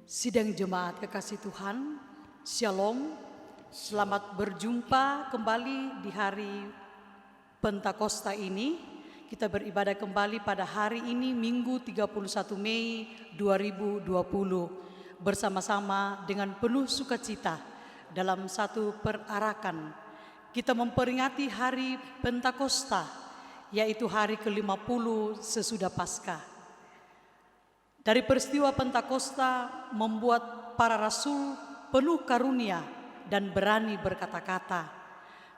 Sidang jemaat kekasih Tuhan, Shalom. Selamat berjumpa kembali di hari Pentakosta ini. Kita beribadah kembali pada hari ini Minggu 31 Mei 2020 bersama-sama dengan penuh sukacita dalam satu perarakan. Kita memperingati hari Pentakosta, yaitu hari ke-50 sesudah Paskah. Dari peristiwa Pentakosta membuat para rasul penuh karunia dan berani berkata-kata,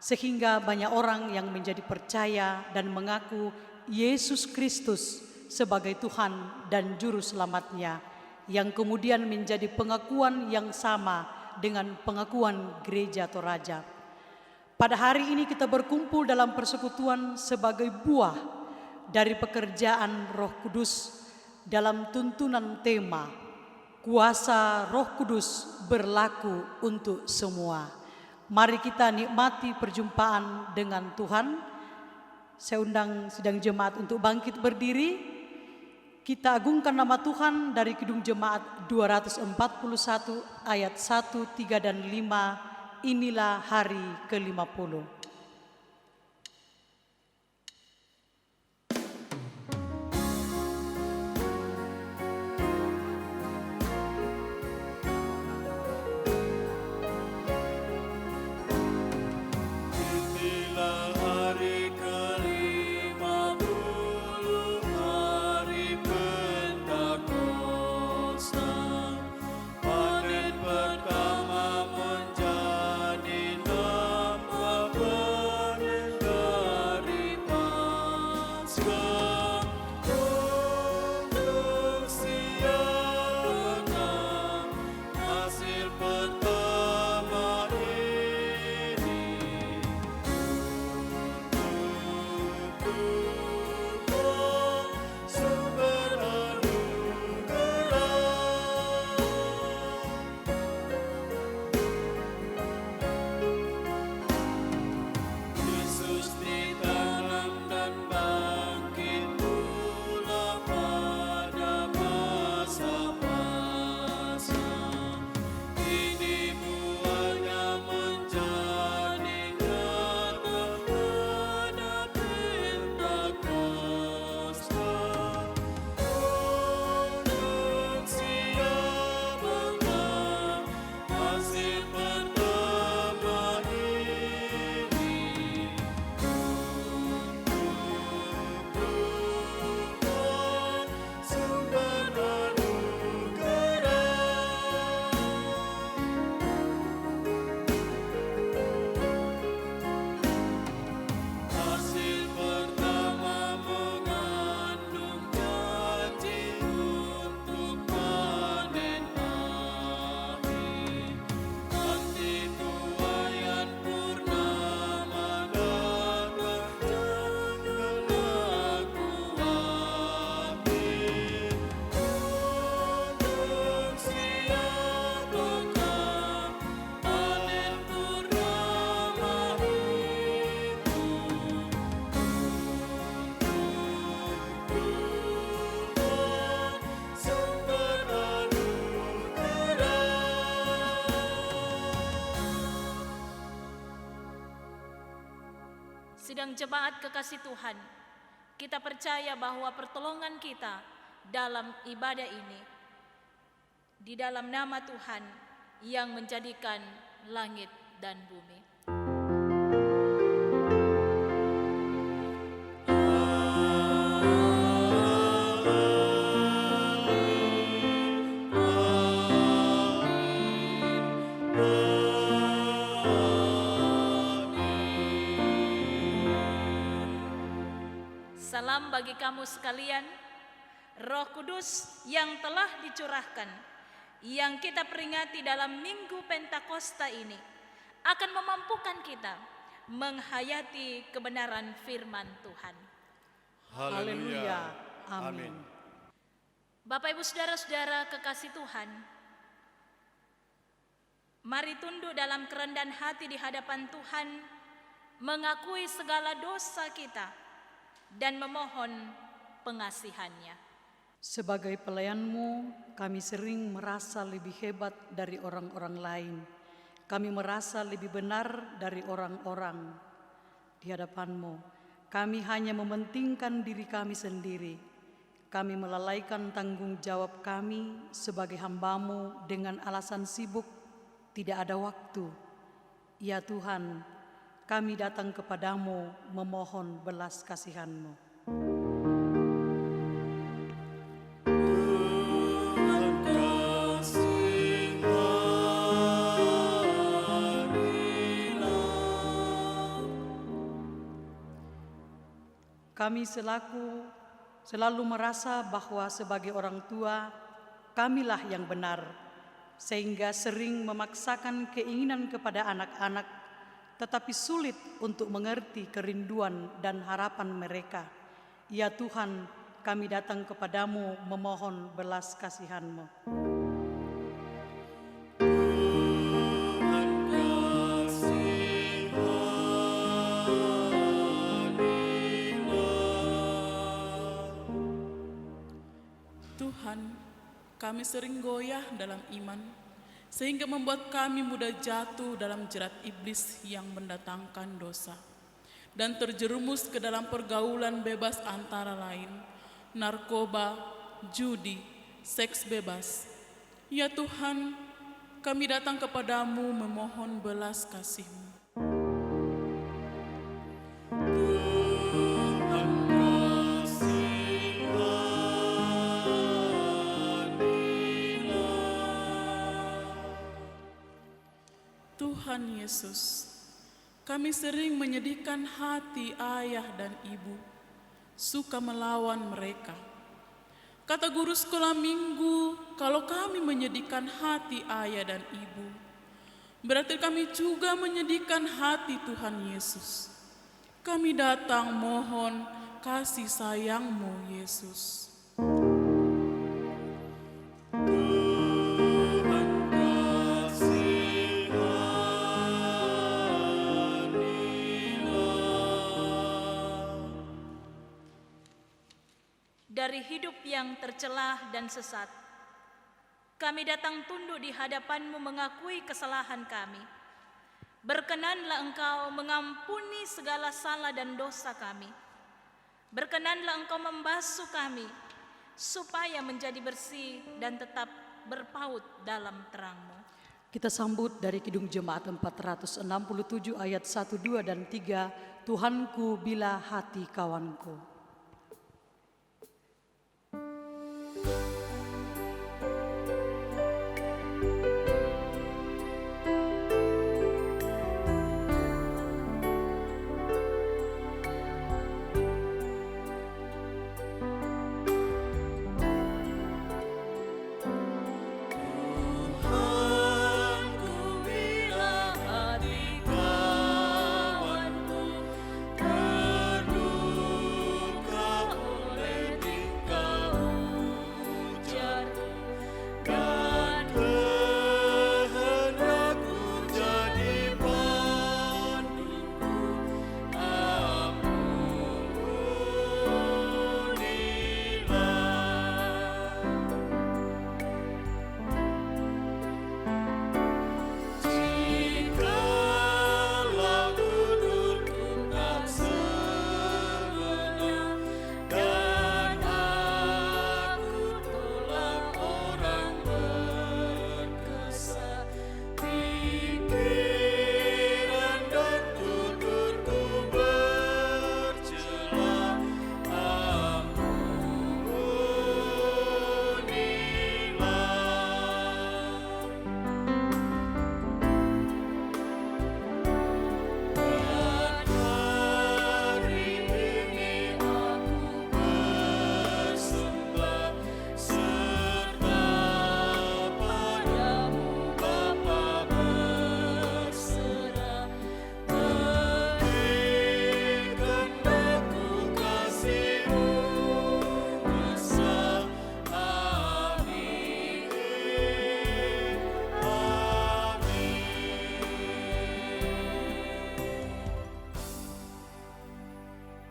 sehingga banyak orang yang menjadi percaya dan mengaku Yesus Kristus sebagai Tuhan dan Juru Selamatnya, yang kemudian menjadi pengakuan yang sama dengan pengakuan gereja Toraja. Pada hari ini kita berkumpul dalam persekutuan sebagai buah dari pekerjaan Roh Kudus dalam tuntunan tema kuasa Roh Kudus berlaku untuk semua. Mari kita nikmati perjumpaan dengan Tuhan. Saya undang sidang jemaat untuk bangkit berdiri. Kita agungkan nama Tuhan dari Kidung Jemaat 241 ayat 1, 3 dan 5. Inilah hari ke-50. Sidang jemaat kekasih Tuhan, kita percaya bahwa pertolongan kita dalam ibadah ini di dalam nama Tuhan yang menjadikan langit dan bumi. Salam bagi kamu sekalian. Roh Kudus yang telah dicurahkan, yang kita peringati dalam Minggu Pentakosta ini, akan memampukan kita menghayati kebenaran firman Tuhan. Haleluya. Amin. Bapak Ibu Saudara-saudara kekasih Tuhan, mari tunduk dalam kerendahan hati di hadapan Tuhan, mengakui segala dosa kita dan memohon pengasihannya. Sebagai pelayan-Mu, kami sering merasa lebih hebat dari orang-orang lain. Kami merasa lebih benar dari orang-orang di hadapan-Mu. Kami hanya mementingkan diri kami sendiri. Kami melalaikan tanggung jawab kami sebagai hamba-Mu dengan alasan sibuk, tidak ada waktu. Ya Tuhan, kami datang kepadamu memohon belas kasihan-Mu. Kami selalu merasa bahwa sebagai orang tua, kamilah yang benar, sehingga sering memaksakan keinginan kepada anak-anak, tetapi sulit untuk mengerti kerinduan dan harapan mereka. Ya Tuhan, kami datang kepadamu memohon belas kasihan-Mu. Tuhan, kami sering goyah dalam iman, sehingga membuat kami mudah jatuh dalam jerat iblis yang mendatangkan dosa, dan terjerumus ke dalam pergaulan bebas antara lain, narkoba, judi, seks bebas. Ya Tuhan, kami datang kepadamu memohon belas kasih-Mu. Tuhan Yesus, kami sering menyedihkan hati ayah dan ibu, suka melawan mereka. Kata guru sekolah minggu, kalau kami menyedihkan hati ayah dan ibu, berarti kami juga menyedihkan hati Tuhan Yesus. Kami datang mohon kasih sayang-Mu, Yesus. Dari hidup yang tercelah dan sesat, kami datang tunduk di hadapan-Mu mengakui kesalahan kami. Berkenanlah Engkau mengampuni segala salah dan dosa kami. Berkenanlah Engkau membasuh kami, supaya menjadi bersih dan tetap berpaut dalam terang-Mu. Kita sambut dari Kidung Jemaat 467 ayat 1, 2, dan 3, Tuhanku bila hati kawanku.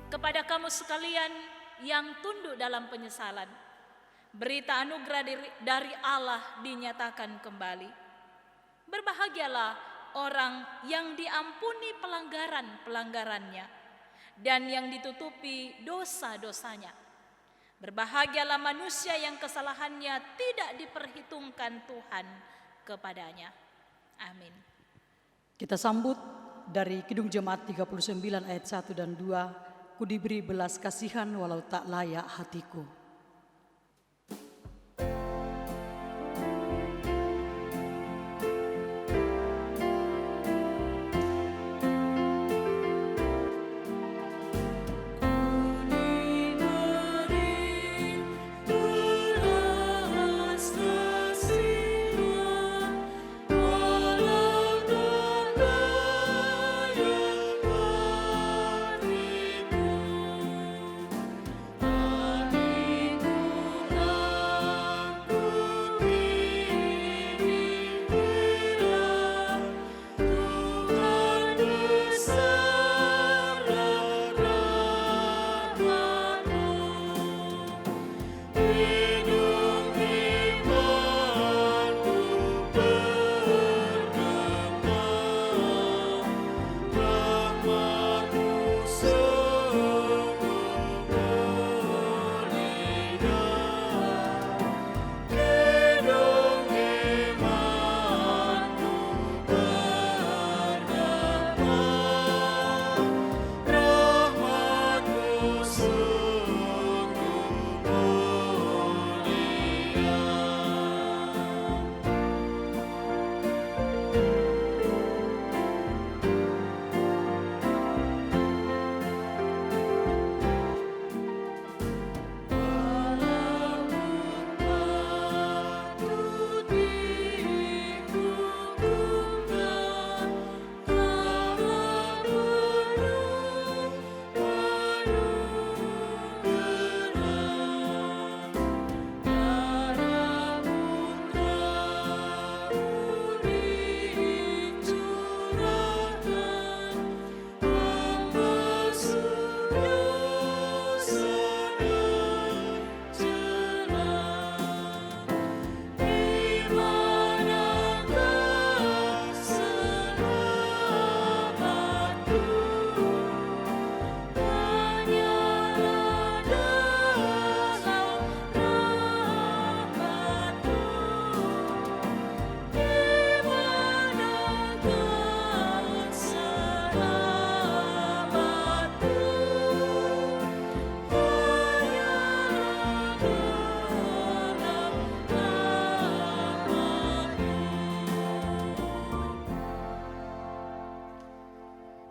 Kepada kamu sekalian yang tunduk dalam penyesalan, berita anugerah dari Allah dinyatakan kembali. Berbahagialah orang yang diampuni pelanggaran-pelanggarannya dan yang ditutupi dosa-dosanya. Berbahagialah manusia yang kesalahannya tidak diperhitungkan Tuhan kepadanya. Amin. Kita sambut dari Kidung Jemaat 39 ayat 1 dan 2, ku diberi belas kasihan walau tak layak hatiku.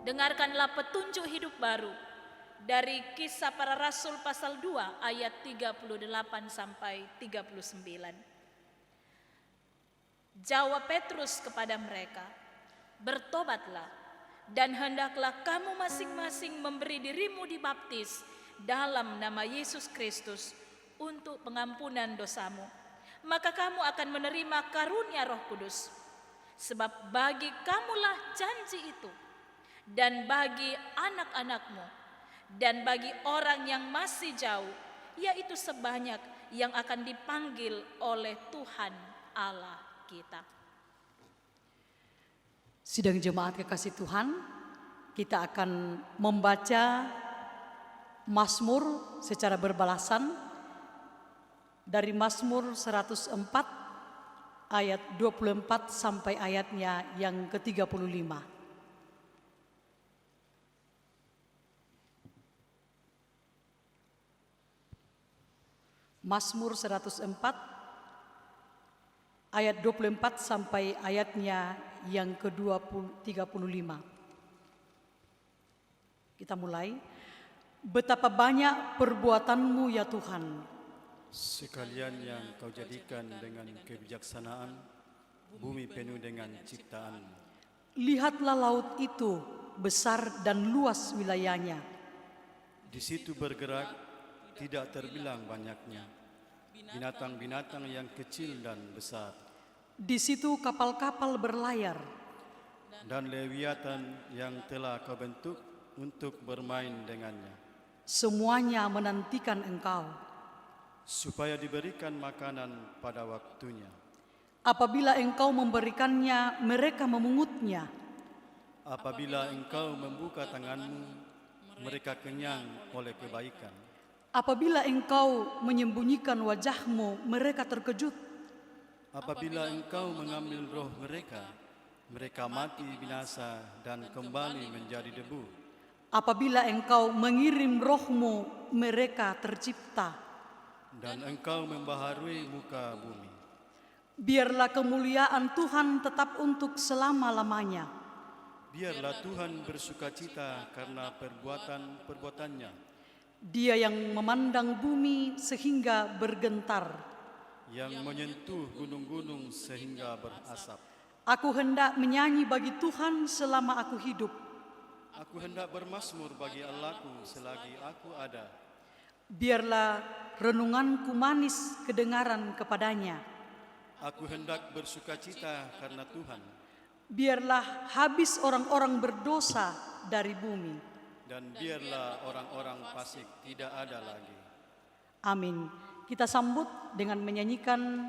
Dengarkanlah petunjuk hidup baru dari Kisah Para Rasul pasal 2 ayat 38 sampai 39. Jawab Petrus kepada mereka, "Bertobatlah dan hendaklah kamu masing-masing memberi dirimu dibaptis dalam nama Yesus Kristus untuk pengampunan dosamu. Maka kamu akan menerima karunia Roh Kudus. Sebab bagi kamulah janji itu, dan bagi anak-anakmu, dan bagi orang yang masih jauh, yaitu sebanyak yang akan dipanggil oleh Tuhan Allah kita." Sidang jemaat kekasih Tuhan, kita akan membaca Mazmur secara berbalasan dari Mazmur 104 ayat 24 sampai ayatnya yang ke-35. Mazmur 104 ayat 24 sampai ayatnya yang ke-35. Kita mulai. Betapa banyak perbuatanmu ya Tuhan. Sekalian yang kau jadikan dengan kebijaksanaan, bumi penuh dengan ciptaan. Lihatlah laut itu, besar dan luas wilayahnya. Di situ bergerak, tidak terbilang banyaknya binatang-binatang yang kecil dan besar. Di situ kapal-kapal berlayar. Dan lewiatan yang telah kau bentuk untuk bermain dengannya. Semuanya menantikan Engkau. supaya diberikan makanan pada waktunya. Apabila Engkau memberikannya, mereka memungutnya. Apabila Engkau membuka tanganmu, mereka kenyang oleh kebaikan. Apabila Engkau menyembunyikan wajah-Mu, mereka terkejut. Apabila Engkau mengambil roh mereka, mereka mati binasa dan kembali menjadi debu. Apabila Engkau mengirim roh-Mu, mereka tercipta. Dan Engkau membaharui muka bumi. Biarlah kemuliaan Tuhan tetap untuk selama-lamanya. Biarlah Tuhan bersukacita karena perbuatan-perbuatannya, Dia yang memandang bumi sehingga bergentar. yang menyentuh gunung-gunung sehingga berasap. Aku hendak menyanyi bagi Tuhan selama aku hidup. Aku hendak bermazmur bagi Allahku selagi aku ada. Biarlah renunganku manis kedengaran kepadanya. Aku hendak bersukacita karena Tuhan, Biarlah habis orang-orang berdosa dari bumi. dan biarlah orang-orang fasik tidak ada lagi. Amin. Kita sambut dengan menyanyikan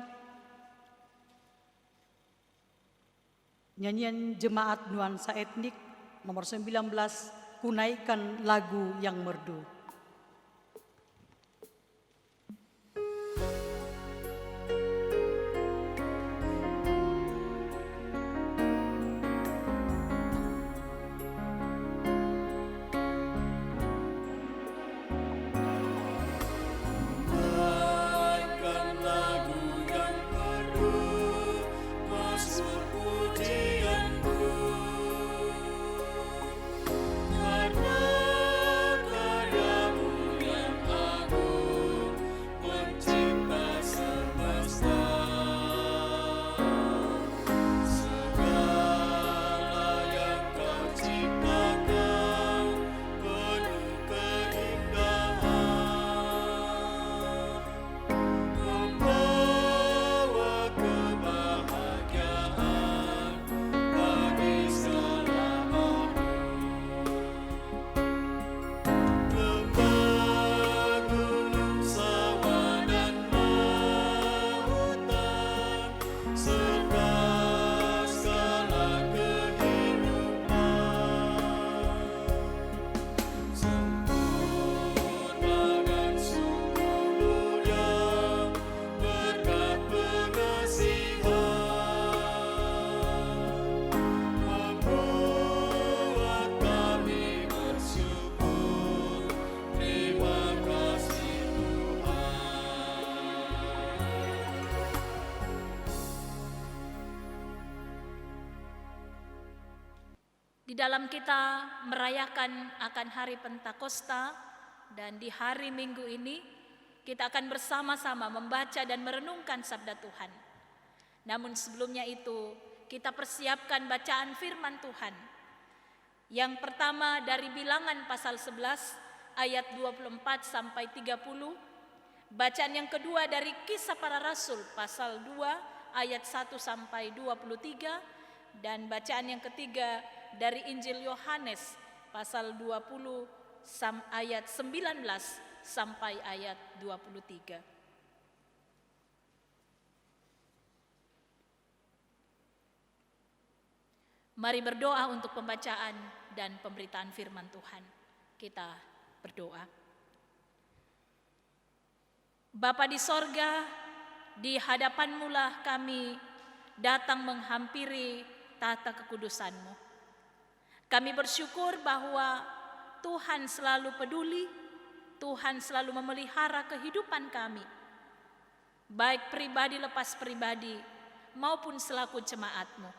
nyanyian Jemaat Nuansa Etnik nomor 19, Kunaikan Lagu Yang Merdu. Di dalam kita merayakan akan hari Pentakosta dan di hari Minggu ini kita akan bersama-sama membaca dan merenungkan sabda Tuhan. Namun sebelumnya itu kita persiapkan bacaan firman Tuhan. Yang pertama dari Bilangan pasal 11 ayat 24 sampai 30. Bacaan yang kedua dari Kisah Para Rasul pasal 2 ayat 1 sampai 23. Dan bacaan yang ketiga dari Injil Yohanes pasal 20 ayat 19 sampai ayat 23. Mari berdoa untuk pembacaan dan pemberitaan firman Tuhan. Kita berdoa. Bapa di sorga, di hadapan-Mu lah kami datang menghampiri tata kekudusan-Mu. Kami bersyukur bahwa Tuhan selalu peduli, Tuhan selalu memelihara kehidupan kami, baik pribadi lepas pribadi maupun selaku jemaat-Mu.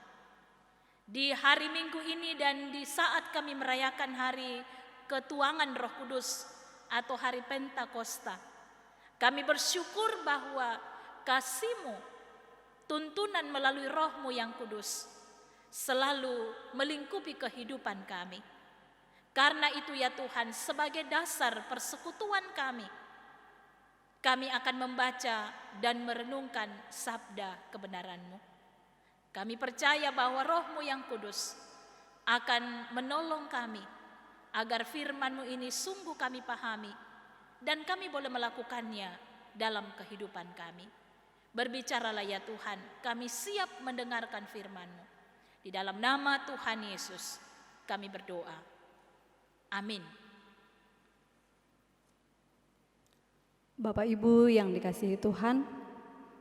Di hari Minggu ini dan di saat kami merayakan hari ketuangan Roh Kudus atau hari Pentakosta, kami bersyukur bahwa kasih-Mu, tuntunan melalui Roh-Mu yang kudus, selalu melingkupi kehidupan kami. Karena itu ya Tuhan, sebagai dasar persekutuan kami akan membaca dan merenungkan sabda kebenaran-Mu. Kami percaya bahwa Roh-Mu yang kudus akan menolong kami agar firman-Mu ini sungguh kami pahami dan kami boleh melakukannya dalam kehidupan kami. Berbicaralah ya Tuhan, kami siap mendengarkan firman-Mu. Di dalam nama Tuhan Yesus kami berdoa. Amin. Bapak Ibu yang dikasihi Tuhan,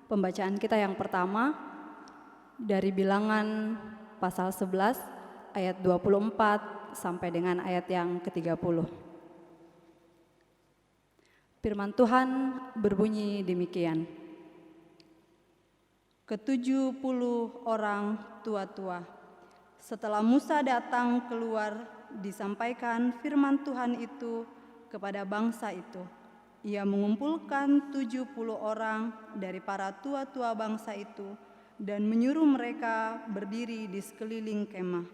pembacaan kita yang pertama dari Bilangan pasal 11 ayat 24 sampai dengan ayat yang ke-30. Firman Tuhan berbunyi demikian. Ke-70 orang tua-tua. Setelah Musa datang keluar, disampaikan firman Tuhan itu kepada bangsa itu. Ia mengumpulkan 70 orang dari para tua-tua bangsa itu dan menyuruh mereka berdiri di sekeliling kemah.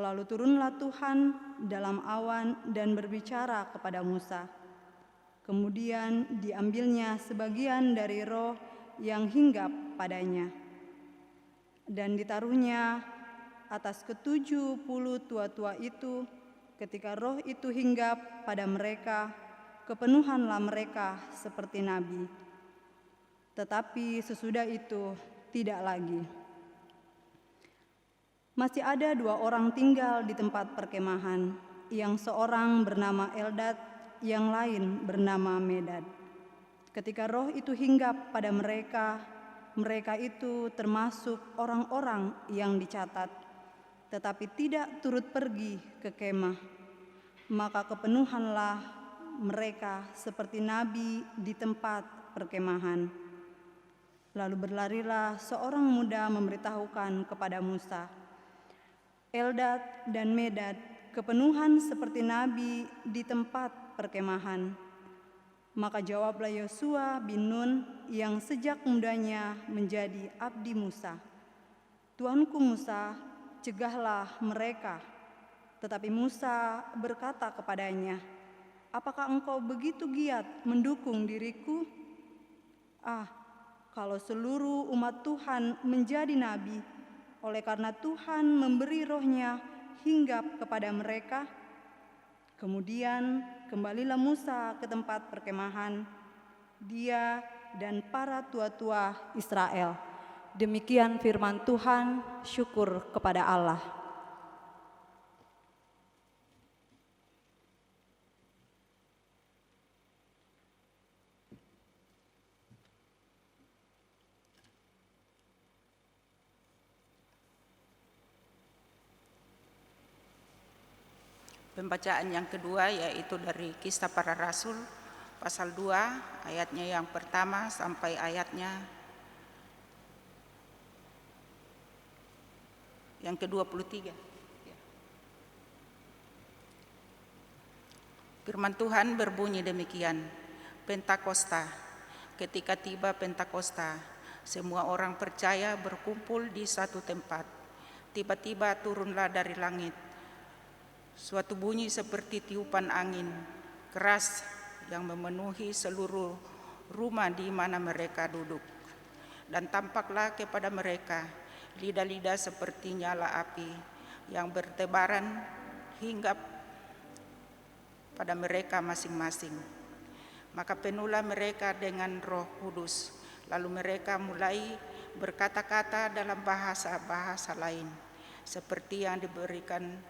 Lalu turunlah Tuhan dalam awan dan berbicara kepada Musa. Kemudian diambilnya sebagian dari roh yang hinggap padanya dan ditaruhnya atas ke-70 tua-tua itu. Ketika roh itu hinggap pada mereka, kepenuhanlah mereka seperti nabi. Tetapi sesudah itu tidak lagi. Masih ada 2 orang tinggal di tempat perkemahan, yang seorang bernama Eldad, yang lain bernama Medad. Ketika roh itu hinggap pada mereka, mereka itu termasuk orang-orang yang dicatat, tetapi tidak turut pergi ke kemah. Maka kepenuhanlah mereka seperti nabi di tempat perkemahan. Lalu berlarilah seorang muda memberitahukan kepada Musa, Eldad dan Medad kepenuhan seperti nabi di tempat perkemahan. Maka jawablah Yosua bin Nun yang sejak mudanya menjadi abdi Musa, Tuanku Musa, cegahlah mereka. Tetapi Musa berkata kepadanya, apakah engkau begitu giat mendukung diriku? Kalau seluruh umat Tuhan menjadi nabi, oleh karena Tuhan memberi rohnya hinggap kepada mereka. Kemudian kembalilah Musa ke tempat perkemahan, dia dan para tua-tua Israel. Demikian firman Tuhan, syukur kepada Allah. Pembacaan yang kedua yaitu dari Kisah Para Rasul pasal 2 ayatnya yang pertama sampai ayatnya yang ke-23. Firman Tuhan berbunyi demikian. Pentakosta. Ketika tiba Pentakosta, semua orang percaya berkumpul di satu tempat. Tiba-tiba turunlah dari langit suatu bunyi seperti tiupan angin keras yang memenuhi seluruh rumah di mana mereka duduk. Dan tampaklah kepada mereka lidah-lidah seperti nyala api yang bertebaran hinggap pada mereka masing-masing. Maka penuhlah mereka dengan Roh Kudus, lalu mereka mulai berkata-kata dalam bahasa-bahasa lain seperti yang diberikan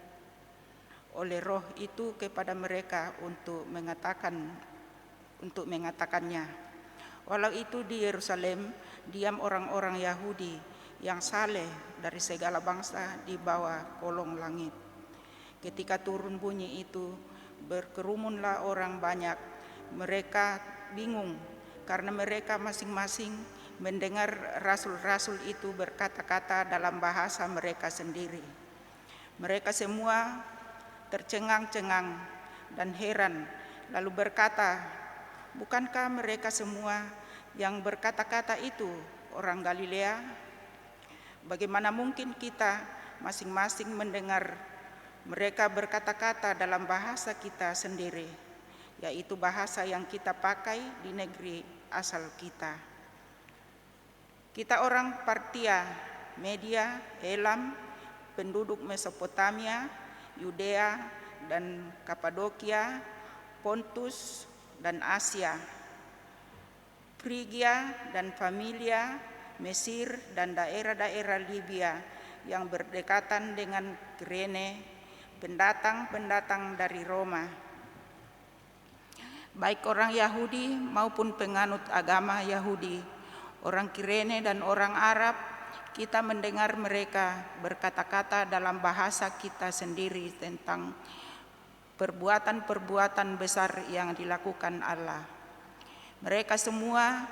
oleh roh itu kepada mereka untuk mengatakannya. Walau itu di Yerusalem diam orang-orang Yahudi yang saleh dari segala bangsa di bawah kolong langit. Ketika turun bunyi itu, berkerumunlah orang banyak. Mereka bingung karena mereka masing-masing mendengar rasul-rasul itu berkata-kata dalam bahasa mereka sendiri. Mereka semua tercengang-cengang dan heran, lalu berkata, bukankah mereka semua yang berkata-kata itu orang Galilea? Bagaimana mungkin kita masing-masing mendengar mereka berkata-kata dalam bahasa kita sendiri, yaitu bahasa yang kita pakai di negeri asal kita? Kita orang Partia, Media, Elam, penduduk Mesopotamia, Yudea dan Kapadokia, Pontus dan Asia, Frigia dan Familia, Mesir dan daerah-daerah Libya yang berdekatan dengan Kirene, pendatang-pendatang dari Roma, baik orang Yahudi maupun penganut agama Yahudi, orang Kirene dan orang Arab, kita mendengar mereka berkata-kata dalam bahasa kita sendiri tentang perbuatan-perbuatan besar yang dilakukan Allah. Mereka semua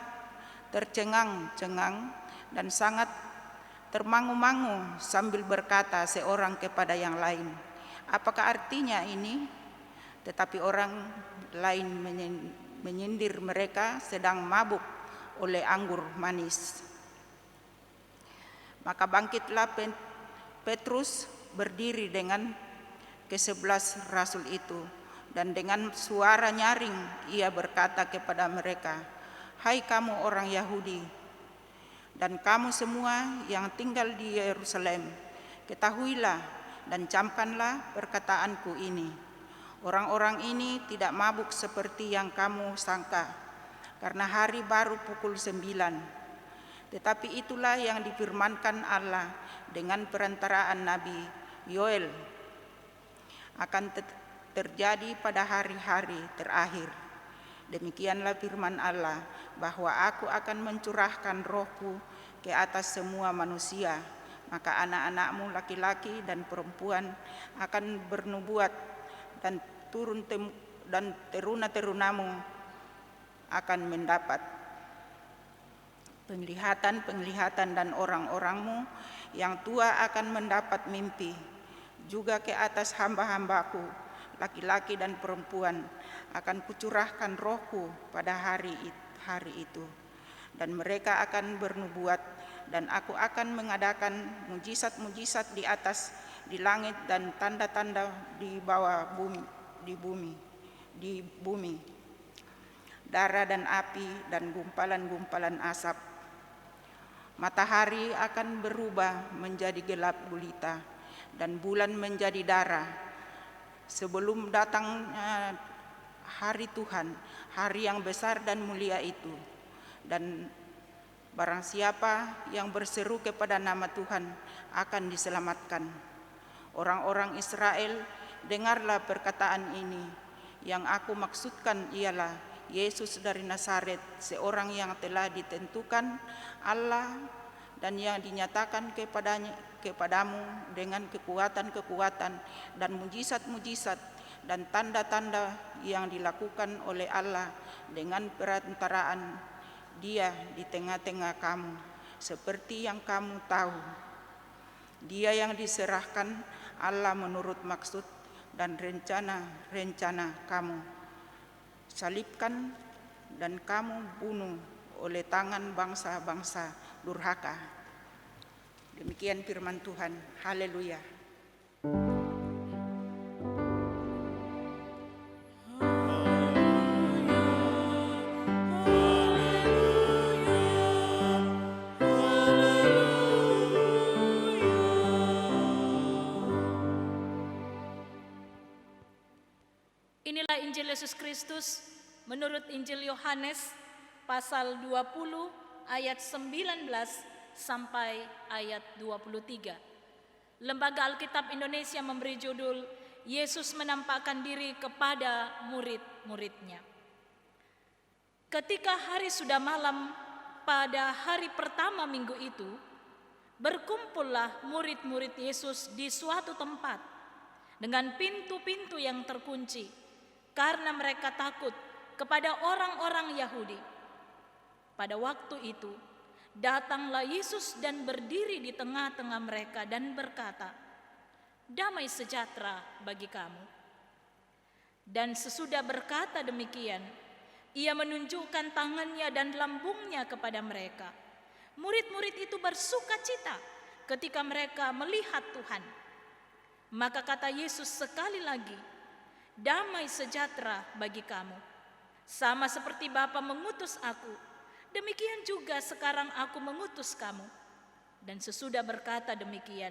tercengang-cengang dan sangat termangu-mangu sambil berkata seorang kepada yang lain, "Apakah artinya ini?" Tetapi orang lain menyindir mereka sedang mabuk oleh anggur manis. Maka bangkitlah Petrus berdiri dengan ke-11 rasul itu, dan dengan suara nyaring ia berkata kepada mereka, "Hai kamu orang Yahudi, dan kamu semua yang tinggal di Yerusalem, ketahuilah dan camkanlah perkataanku ini. Orang-orang ini tidak mabuk seperti yang kamu sangka, karena hari baru pukul 9. Tetapi itulah yang difirmankan Allah dengan perantaraan Nabi Yoel akan terjadi pada hari-hari terakhir. Demikianlah firman Allah, bahwa aku akan mencurahkan rohku ke atas semua manusia, maka anak-anakmu laki-laki dan perempuan akan bernubuat, dan teruna-terunamu akan mendapat penglihatan, dan orang-orangmu yang tua akan mendapat mimpi. Juga ke atas hamba-hambaku laki-laki dan perempuan akan kucurahkan rohku pada hari itu, dan mereka akan bernubuat, dan aku akan mengadakan mujizat-mujizat di langit dan tanda-tanda di bawah bumi, darah dan api dan gumpalan-gumpalan asap. Matahari akan berubah menjadi gelap gulita, dan bulan menjadi darah, sebelum datangnya hari Tuhan, hari yang besar dan mulia itu. Dan barang siapa yang berseru kepada nama Tuhan akan diselamatkan. Orang-orang Israel, dengarlah perkataan ini. Yang aku maksudkan ialah Yesus dari Nazaret, seorang yang telah ditentukan Allah dan yang dinyatakan kepadamu dengan kekuatan-kekuatan dan mujizat-mujizat dan tanda-tanda yang dilakukan oleh Allah dengan perantaraan Dia di tengah-tengah kamu, seperti yang kamu tahu. Dia yang diserahkan Allah menurut maksud dan rencana kamu salibkan dan kamu bunuh oleh tangan bangsa-bangsa durhaka. Demikian firman Tuhan. Haleluya. Inilah Injil Yesus Kristus menurut Injil Yohanes pasal 20 ayat 19 sampai ayat 23. Lembaga Alkitab Indonesia memberi judul Yesus menampakkan diri kepada murid-muridnya. Ketika hari sudah malam pada hari pertama minggu itu, berkumpullah murid-murid Yesus di suatu tempat dengan pintu-pintu yang terkunci, karena mereka takut kepada orang-orang Yahudi. Pada waktu itu, datanglah Yesus dan berdiri di tengah-tengah mereka dan berkata, "Damai sejahtera bagi kamu." Dan sesudah berkata demikian, ia menunjukkan tangannya dan lambungnya kepada mereka. Murid-murid itu bersuka cita ketika mereka melihat Tuhan. Maka kata Yesus sekali lagi, "Damai sejahtera bagi kamu. Sama seperti Bapa mengutus aku, demikian juga sekarang aku mengutus kamu." Dan sesudah berkata demikian,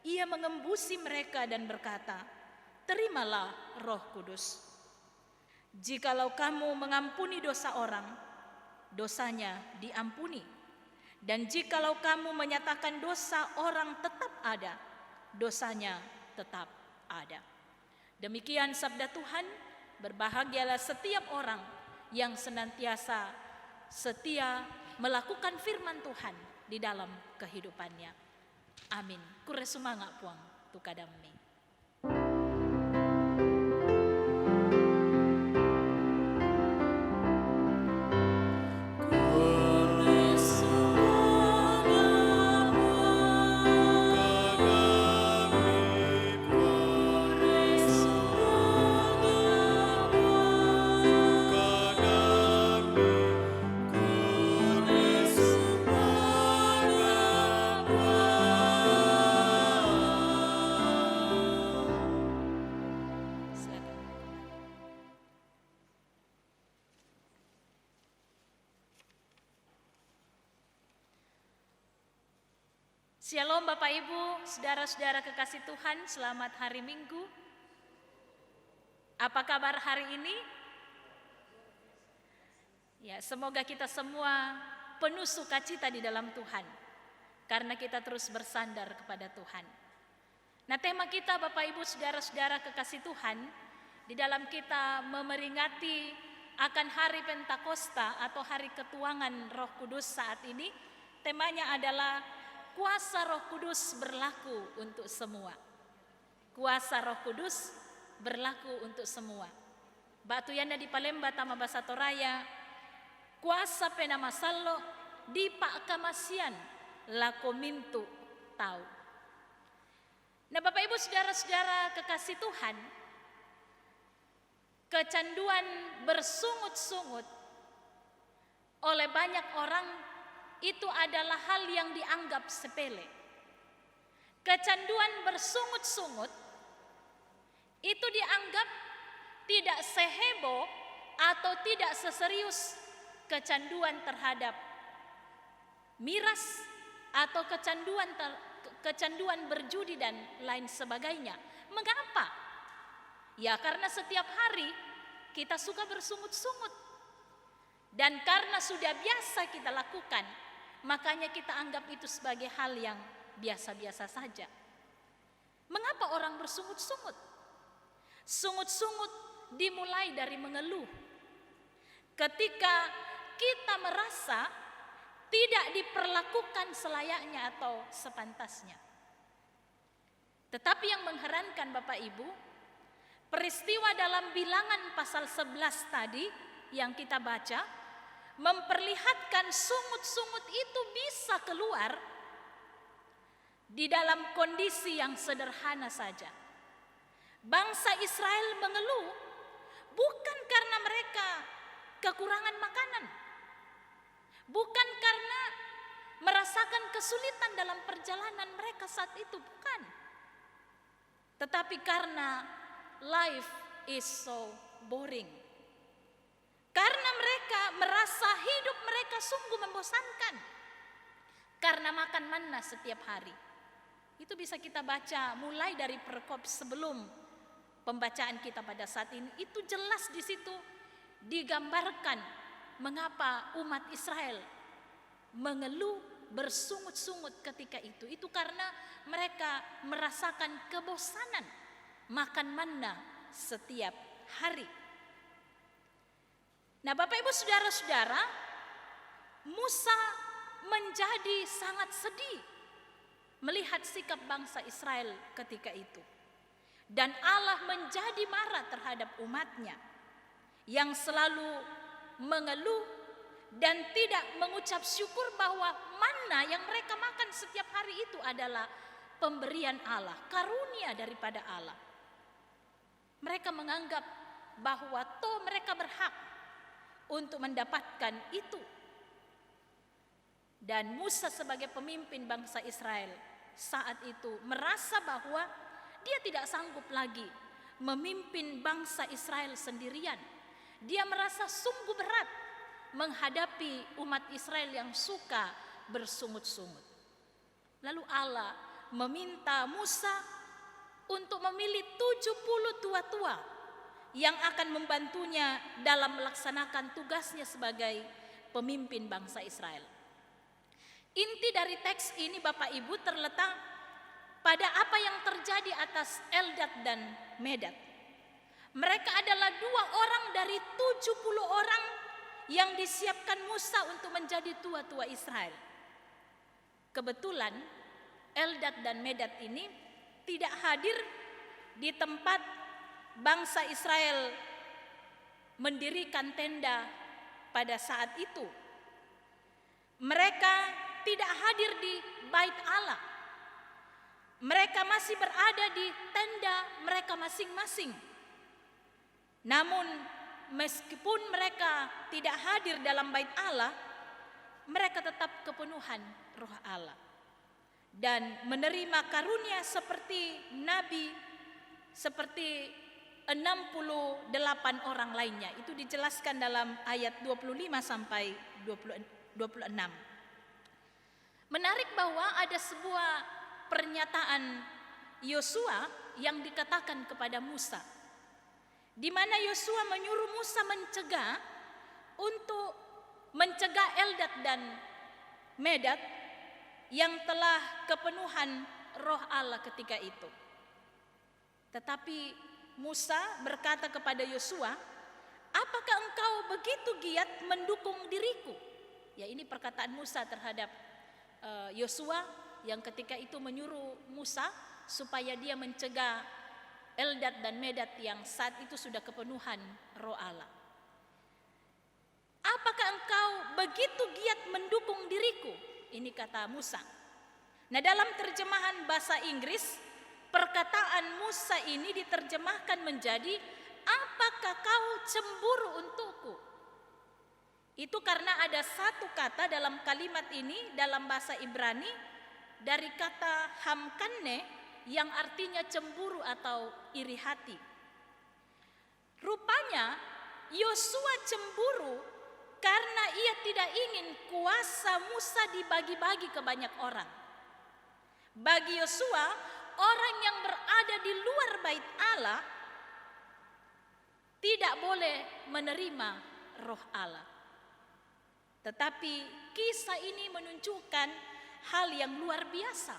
ia mengembusi mereka dan berkata, "Terimalah Roh Kudus. Jikalau kamu mengampuni dosa orang, dosanya diampuni. Dan jikalau kamu menyatakan dosa orang tetap ada, dosanya tetap ada. Demikian sabda Tuhan. Berbahagialah setiap orang yang senantiasa setia melakukan firman Tuhan di dalam kehidupannya. Amin. Kure sumanga puang tukadami. Shalom Bapak Ibu, saudara-saudara kekasih Tuhan, selamat hari Minggu. Apa kabar hari ini? Ya, semoga kita semua penuh sukacita di dalam Tuhan, karena kita terus bersandar kepada Tuhan. Nah, tema kita Bapak Ibu, saudara-saudara kekasih Tuhan, di dalam kita memeringati akan hari Pentakosta atau hari ketuangan Roh Kudus saat ini, temanya adalah kuasa Roh Kudus berlaku untuk semua. Kuasa Roh Kudus berlaku untuk semua. Batu yanda di Palemba tama basa Toraya, kuasa pena masallo di Pak Kamasian lako mintu tahu. Nah Bapak Ibu saudara-saudara kekasih Tuhan, kecanduan bersungut-sungut oleh banyak orang itu adalah hal yang dianggap sepele. Kecanduan bersungut-sungut itu dianggap tidak seheboh atau tidak seserius kecanduan terhadap miras atau kecanduan berjudi dan lain sebagainya. Mengapa? Ya karena setiap hari kita suka bersungut-sungut. Dan karena sudah biasa kita lakukan, makanya kita anggap itu sebagai hal yang biasa-biasa saja. Mengapa orang bersungut-sungut? Sungut-sungut dimulai dari mengeluh. Ketika kita merasa tidak diperlakukan selayaknya atau sepantasnya. Tetapi yang mengherankan Bapak Ibu, peristiwa dalam Bilangan pasal 11 tadi yang kita baca, memperlihatkan sungut-sungut itu bisa keluar di dalam kondisi yang sederhana saja. Bangsa Israel mengeluh bukan karena mereka kekurangan makanan, bukan karena merasakan kesulitan dalam perjalanan mereka saat itu, bukan. Tetapi karena life is so boring. Karena mereka merasa hidup mereka sungguh membosankan. Karena makan manna setiap hari. Itu bisa kita baca mulai dari perkop sebelum pembacaan kita pada saat ini. Itu jelas di situ digambarkan mengapa umat Israel mengeluh bersungut-sungut ketika itu. Itu karena mereka merasakan kebosanan makan manna setiap hari. Nah Bapak Ibu saudara-saudara, Musa menjadi sangat sedih melihat sikap bangsa Israel ketika itu. Dan Allah menjadi marah terhadap umatnya yang selalu mengeluh dan tidak mengucap syukur bahwa manna yang mereka makan setiap hari itu adalah pemberian Allah, karunia daripada Allah. Mereka menganggap bahwa toh mereka berhak untuk mendapatkan itu. Dan Musa sebagai pemimpin bangsa Israel saat itu merasa bahwa dia tidak sanggup lagi memimpin bangsa Israel sendirian. Dia merasa sungguh berat menghadapi umat Israel yang suka bersungut-sungut. Lalu Allah meminta Musa untuk memilih 70 tua-tua yang akan membantunya dalam melaksanakan tugasnya sebagai pemimpin bangsa Israel. Inti dari teks ini Bapak Ibu terletak pada apa yang terjadi atas Eldad dan Medad. Mereka adalah 2 orang dari 70 orang yang disiapkan Musa untuk menjadi tua-tua Israel. Kebetulan Eldad dan Medad ini tidak hadir di tempat bangsa Israel mendirikan tenda pada saat itu. Mereka tidak hadir di Bait Allah. Mereka masih berada di tenda mereka masing-masing. Namun meskipun mereka tidak hadir dalam Bait Allah, mereka tetap kepenuhan Roh Allah dan menerima karunia seperti nabi, seperti 68 orang lainnya. Itu dijelaskan dalam ayat 25 sampai 26. Menarik bahwa ada sebuah pernyataan Yosua yang dikatakan kepada Musa, di mana Yosua menyuruh Musa mencegah Eldad dan Medad yang telah kepenuhan Roh Allah ketika itu. Tetapi Musa berkata kepada Yosua, apakah engkau begitu giat mendukung diriku? Ya, ini perkataan Musa terhadap Yosua yang ketika itu menyuruh Musa supaya dia mencegah Eldad dan Medad yang saat itu sudah kepenuhan Roh Allah. Apakah engkau begitu giat mendukung diriku? Ini kata Musa. Nah, dalam terjemahan bahasa Inggris, perkataan Musa ini diterjemahkan menjadi, apakah kau cemburu untukku? Itu karena ada satu kata dalam kalimat ini dalam bahasa Ibrani dari kata hamkanne yang artinya cemburu atau iri hati. Rupanya Yosua cemburu karena ia tidak ingin kuasa Musa dibagi-bagi ke banyak orang. Bagi Yosua, orang yang berada di luar Bait Allah tidak boleh menerima Roh Allah. Tetapi kisah ini menunjukkan hal yang luar biasa,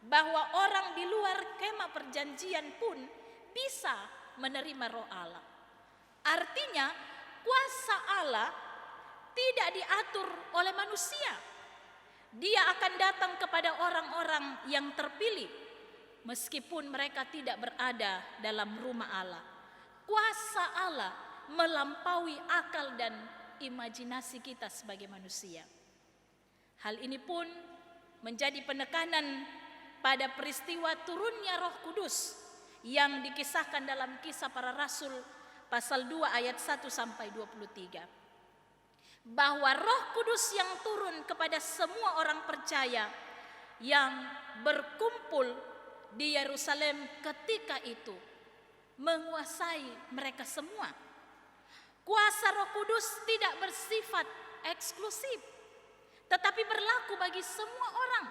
bahwa orang di luar kemah perjanjian pun bisa menerima Roh Allah. Artinya kuasa Allah tidak diatur oleh manusia. Dia akan datang kepada orang-orang yang terpilih meskipun mereka tidak berada dalam rumah Allah. Kuasa Allah melampaui akal dan imajinasi kita sebagai manusia. Hal ini pun menjadi penekanan pada peristiwa turunnya Roh Kudus yang dikisahkan dalam Kisah Para Rasul pasal 2 ayat 1 sampai 23. Bahwa Roh Kudus yang turun kepada semua orang percaya yang berkumpul di Yerusalem ketika itu menguasai mereka semua. Kuasa Roh Kudus tidak bersifat eksklusif, tetapi berlaku bagi semua orang.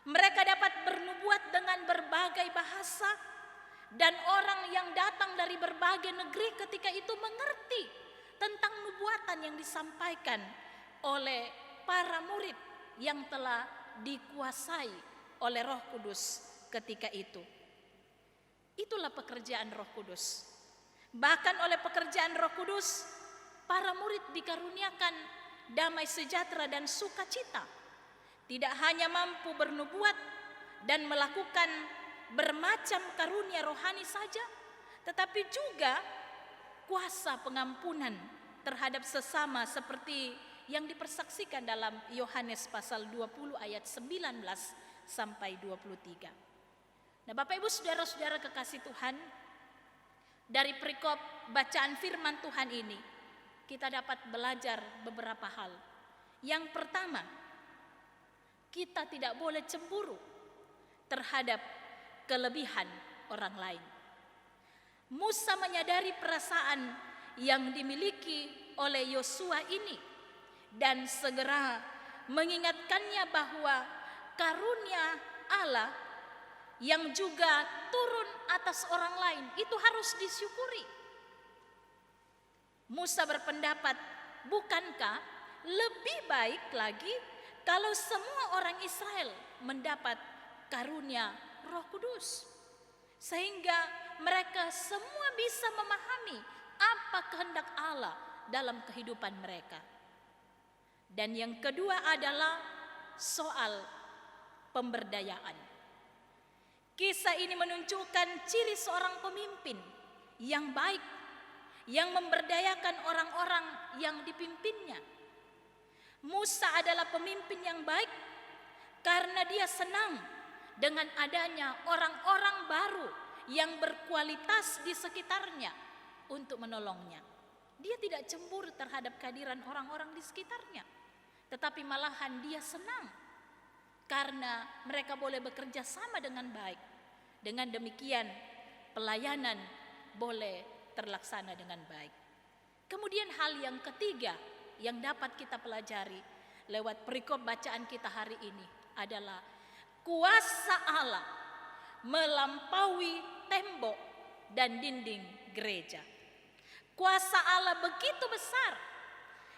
Mereka dapat bernubuat dengan berbagai bahasa, dan orang yang datang dari berbagai negeri ketika itu mengerti tentang nubuatan yang disampaikan oleh para murid yang telah dikuasai oleh Roh Kudus ketika itu. Itulah pekerjaan Roh Kudus. Bahkan oleh pekerjaan Roh Kudus, para murid dikaruniakan damai sejahtera dan sukacita. Tidak hanya mampu bernubuat dan melakukan bermacam karunia rohani saja, tetapi juga kuasa pengampunan terhadap sesama seperti yang dipersaksikan dalam Yohanes pasal 20 ayat 19 sampai 23. Nah, Bapak Ibu saudara-saudara kekasih Tuhan, dari perikop bacaan firman Tuhan ini kita dapat belajar beberapa hal. Yang pertama, kita tidak boleh cemburu terhadap kelebihan orang lain. Musa menyadari perasaan yang dimiliki oleh Yosua ini dan segera mengingatkannya bahwa karunia Allah yang juga turun atas orang lain itu harus disyukuri. Musa berpendapat bukankah lebih baik lagi kalau semua orang Israel mendapat karunia Roh Kudus, sehingga mereka semua bisa memahami apa kehendak Allah dalam kehidupan mereka. Dan yang kedua adalah soal pemberdayaan. Kisah ini menunjukkan ciri seorang pemimpin yang baik, yang memberdayakan orang-orang yang dipimpinnya. Musa adalah pemimpin yang baik karena dia senang dengan adanya orang-orang baru yang berkualitas di sekitarnya untuk menolongnya. Dia tidak cemburu terhadap kehadiran orang-orang di sekitarnya, tetapi malahan dia senang karena mereka boleh bekerja sama dengan baik. Dengan demikian, pelayanan boleh terlaksana dengan baik. Kemudian hal yang ketiga yang dapat kita pelajari lewat perikop bacaan kita hari ini adalah kuasa Allah melampaui tembok dan dinding gereja. Kuasa Allah begitu besar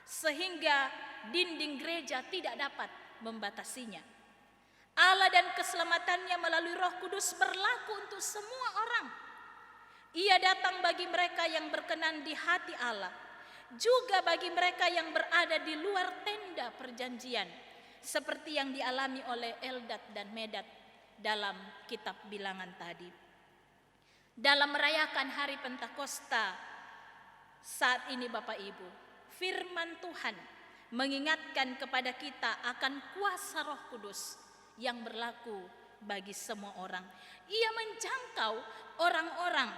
sehingga dinding gereja tidak dapat membatasinya. Allah dan keselamatannya melalui Roh Kudus berlaku untuk semua orang. Ia datang bagi mereka yang berkenan di hati Allah, juga bagi mereka yang berada di luar tenda perjanjian, seperti yang dialami oleh Eldad dan Medad dalam kitab Bilangan tadi. Dalam merayakan hari Pentakosta saat ini Bapak Ibu, firman Tuhan mengingatkan kepada kita akan kuasa Roh Kudus yang berlaku bagi semua orang. Ia menjangkau orang-orang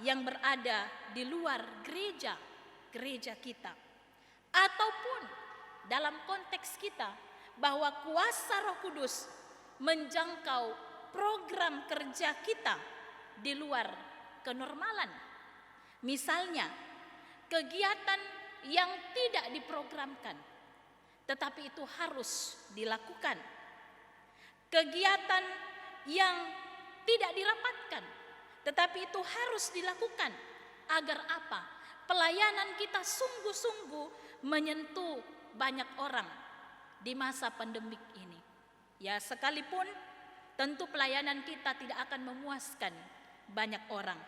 yang berada di luar gereja kita, ataupun dalam konteks kita bahwa kuasa Roh Kudus menjangkau program kerja kita di luar kenormalan. Misalnya, kegiatan yang tidak diprogramkan, tetapi itu harus dilakukan. Kegiatan yang tidak dirapatkan, tetapi itu harus dilakukan. Agar apa? Pelayanan kita sungguh-sungguh menyentuh banyak orang di masa pandemik ini. Ya, sekalipun tentu pelayanan kita tidak akan memuaskan banyak orang.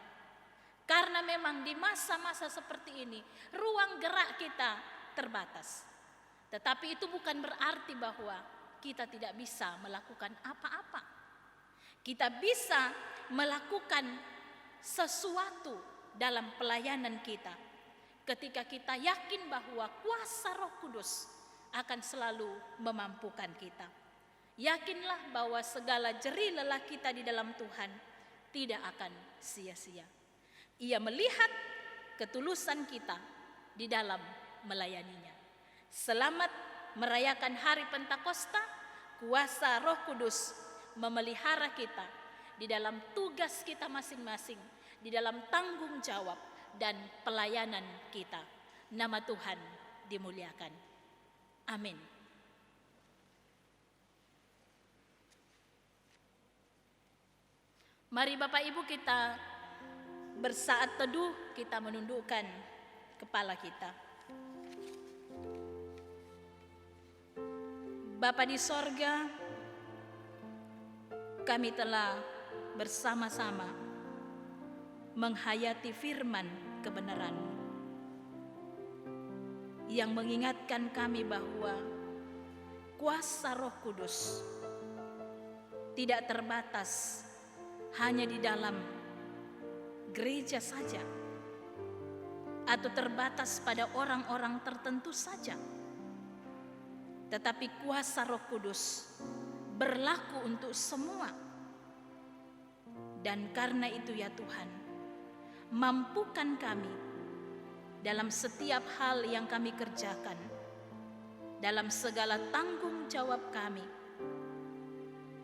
Karena memang di masa-masa seperti ini ruang gerak kita terbatas. Tetapi itu bukan berarti bahwa kita tidak bisa melakukan apa-apa. Kita bisa melakukan sesuatu dalam pelayanan kita ketika kita yakin bahwa kuasa Roh Kudus akan selalu memampukan kita. Yakinlah bahwa segala jerih lelah kita di dalam Tuhan tidak akan sia-sia. Ia melihat ketulusan kita di dalam melayaninya. Selamat merayakan hari Pentakosta. Kuasa Roh Kudus memelihara kita di dalam tugas kita masing-masing, di dalam tanggung jawab dan pelayanan kita. Nama Tuhan dimuliakan. Amin. Mari Bapak Ibu kita bersaat teduh, kita menundukkan kepala kita. Bapa di sorga, kami telah bersama-sama menghayati firman kebenaran-Mu yang mengingatkan kami bahwa kuasa Roh Kudus tidak terbatas hanya di dalam gereja saja atau terbatas pada orang-orang tertentu saja. Tetapi kuasa Roh Kudus berlaku untuk semua. Dan karena itu ya Tuhan, mampukan kami dalam setiap hal yang kami kerjakan, dalam segala tanggung jawab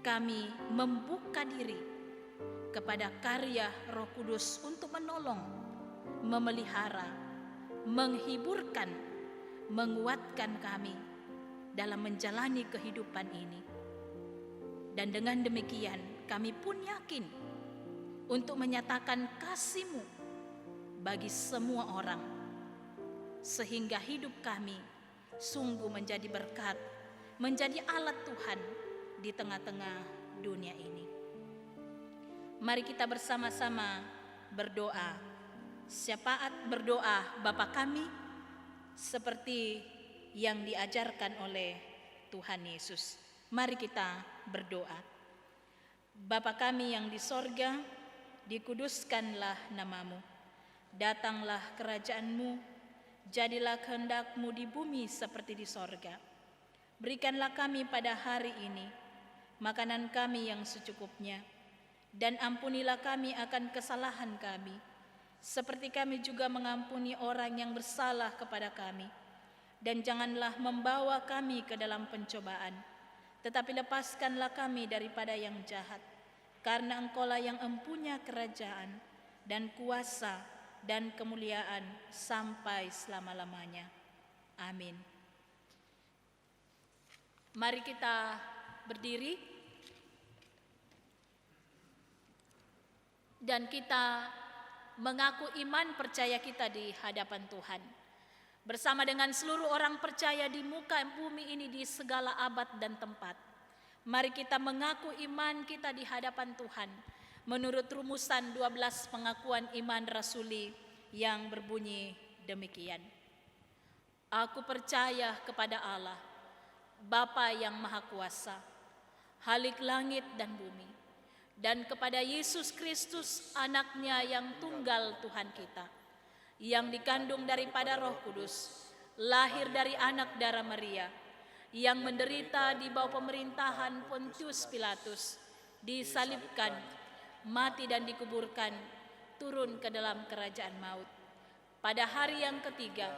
kami membuka diri kepada karya Roh Kudus untuk menolong, memelihara, menghiburkan, menguatkan kami dalam menjalani kehidupan ini. Dan dengan demikian kami pun yakin untuk menyatakan kasih-Mu bagi semua orang, sehingga hidup kami sungguh menjadi berkat, menjadi alat Tuhan di tengah-tengah dunia ini. Mari kita bersama-sama berdoa, syafaat berdoa Bapa kami, seperti yang diajarkan oleh Tuhan Yesus. Mari kita berdoa. Bapa kami yang di sorga, dikuduskanlah namamu. Datanglah kerajaan-Mu, jadilah kehendak-Mu di bumi seperti di sorga. Berikanlah kami pada hari ini makanan kami yang secukupnya, dan ampunilah kami akan kesalahan kami, seperti kami juga mengampuni orang yang bersalah kepada kami. Dan janganlah membawa kami ke dalam pencobaan, tetapi lepaskanlah kami daripada yang jahat. Karena Engkaulah yang empunya kerajaan dan kuasa dan kemuliaan sampai selama-lamanya. Amin. Mari kita berdiri dan kita mengaku iman percaya kita di hadapan Tuhan. Bersama dengan seluruh orang percaya di muka bumi ini di segala abad dan tempat. Mari kita mengaku iman kita di hadapan Tuhan menurut rumusan 12 pengakuan iman rasuli yang berbunyi demikian. Aku percaya kepada Allah, Bapa yang Maha Kuasa, Khalik langit dan bumi, dan kepada Yesus Kristus, anaknya yang tunggal Tuhan kita, yang dikandung daripada Roh Kudus, lahir dari anak darah Maria, yang menderita di bawah pemerintahan Pontius Pilatus, disalibkan, mati dan dikuburkan, turun ke dalam kerajaan maut. Pada hari yang ketiga,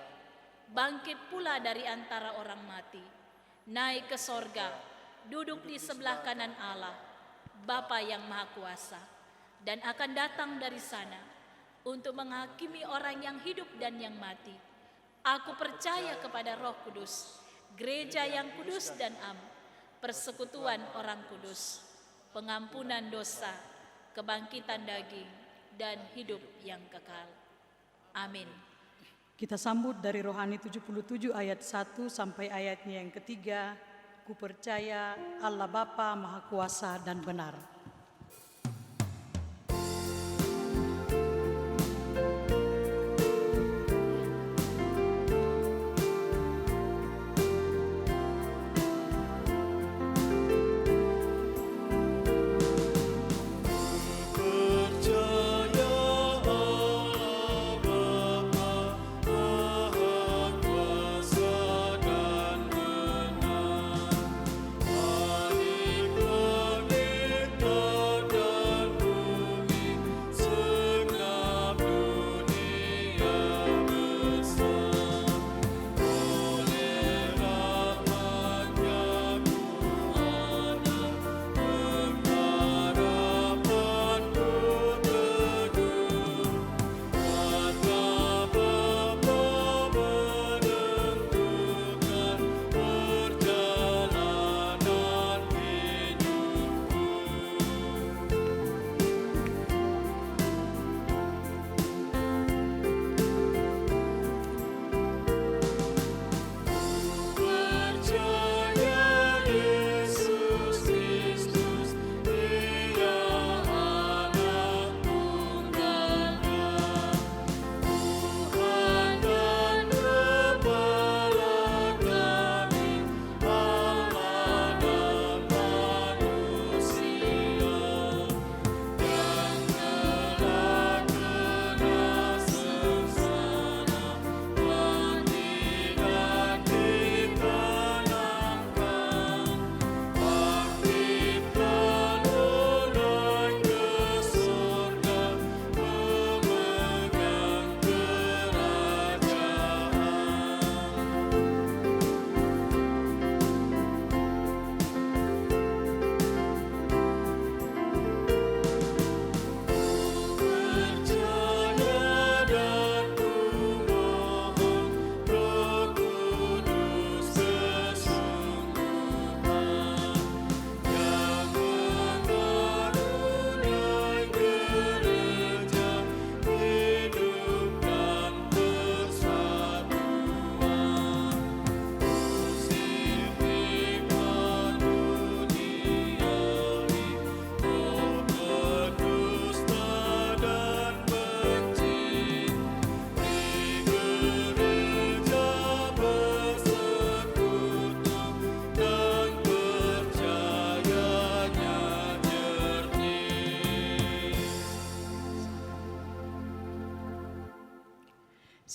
bangkit pula dari antara orang mati, naik ke sorga, duduk di sebelah kanan Allah, Bapa yang Maha Kuasa, dan akan datang dari sana untuk menghakimi orang yang hidup dan yang mati. Aku percaya kepada Roh Kudus, gereja yang kudus dan am, persekutuan orang kudus, pengampunan dosa, kebangkitan daging, dan hidup yang kekal. Amin. Kita sambut dari Rohani 77 ayat 1 sampai ayatnya yang ketiga. Ku percaya Allah Bapa Maha Kuasa dan benar. Adik-adik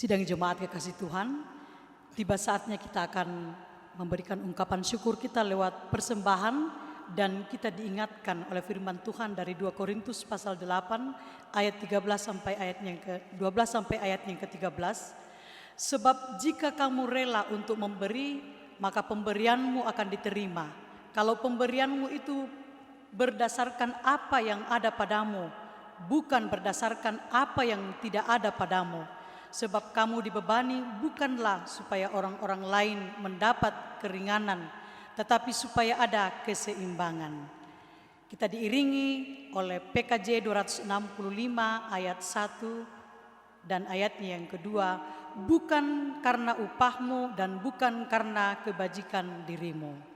Sidang jemaat kekasih Tuhan, tiba saatnya kita akan memberikan ungkapan syukur kita lewat persembahan, dan kita diingatkan oleh firman Tuhan dari 2 Korintus pasal 8 ayat 13 sampai ayat yang ke-12 sampai ayat yang ke-13. Sebab jika kamu rela untuk memberi, maka pemberianmu akan diterima. Kalau pemberianmu itu berdasarkan apa yang ada padamu, bukan berdasarkan apa yang tidak ada padamu. Sebab kamu dibebani bukanlah supaya orang-orang lain mendapat keringanan, tetapi supaya ada keseimbangan. Kita diiringi oleh PKJ 265 ayat 1 dan ayatnya yang kedua, bukan karena upahmu dan bukan karena kebajikan dirimu.